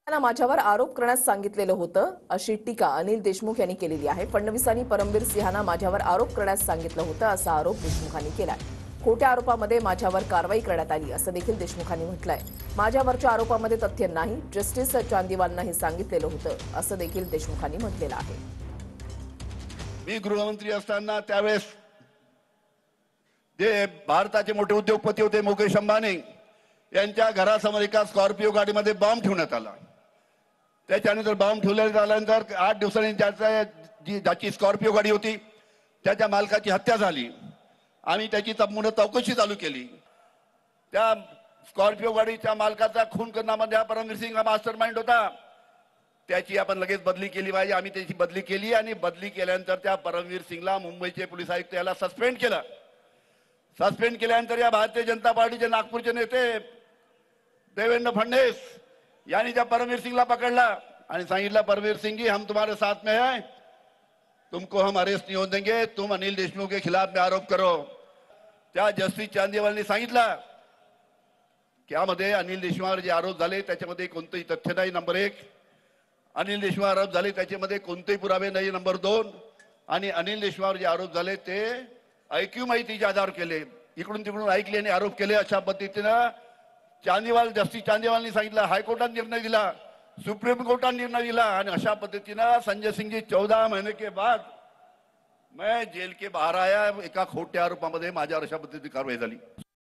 त्यांना माझ्यावर आरोप करण्यास सांगितलेलं होतं अशी टीका अनिल देशमुख यांनी केलेली आहे। फडणवीसांनी परमबीर सिंहांना माझ्यावर आरोप करण्यास सांगितलं होतं असा आरोप देशमुखांनी केलाय। खोट्या आरोपामध्ये माझ्यावर कारवाई करण्यात आली असं देखील देशमुखांनी म्हटलंय। माझ्यावरच्या आरोपामध्ये तथ्य नाही, जस्टिस चांदीवालनाही सांगितलेलं होतं असं देखील देशमुखांनी म्हटलेलं आहे। मी गृहमंत्री असताना त्यावेळेस जे भारताचे मोठे उद्योगपती होते मुकेश अंबानी यांच्या घरासमोर एका स्कॉर्पिओ गाडीमध्ये बॉम्ब ठेवण्यात आला। त्याच्यानंतर बॉम्ब ठेवल्यानंतर 8 दिवसांनी ज्याची स्कॉर्पिओ गाडी होती त्याच्या मालकाची हत्या झाली। आम्ही त्याची संपूर्ण चौकशी चालू केली। त्या स्कॉर्पिओ गाडीच्या मालकाचा खून करण्यामध्ये परमवीर सिंग हा मास्टर माइंड होता। त्याची आपण लगेच बदली केली पाहिजे। आम्ही त्याची बदली केली आणि बदली केल्यानंतर त्या परमवीर सिंगला मुंबईचे पोलीस आयुक्त याला सस्पेंड केलं। सस्पेंड केल्यानंतर या भारतीय जनता पार्टीचे नागपूरचे नेते देवेंद्र फडणवीस यानी जब परमवीर सिंह ला पकड़ला और सांगितलं परमवीर सिंह जी हम तुम्हारे साथ में हैं, तुमको हम अरेस्ट नहीं होने देंगे, तुम अनिल देशमुख के खिलाफ में आरोप करो। त्या जस्टिस चांदीवालने सांगितलं त्यामध्ये अनिल देशमुखावर जे आरोप झाले त्याच्यामध्ये कोणतेही तथ्य नाही। नंबर 1, अनिल देशमुख आरोप झाले त्याच्यामध्ये कोणतेही पुरावे नाही। नंबर 2, आणि अनिल देशमुखावर जे आरोप झाले ते ऐकीव माहितीच्या आधार केले, इकडून तिकडून ऐकले आणि आरोप केले। अशा पद्धतीनं जस्टिस चांदीवालने सांगितलं, हाईकोर्टात निर्णय दिला, सुप्रीम कोर्टात निर्णय दिला आणि अशा पद्धतीनं संजय सिंह जी 14 महीने के बाद मैं जेल के बाहर आया। एका खोट्या आरोपामध्ये माझ्यावर अशा पद्धतीची कारवाई झाली।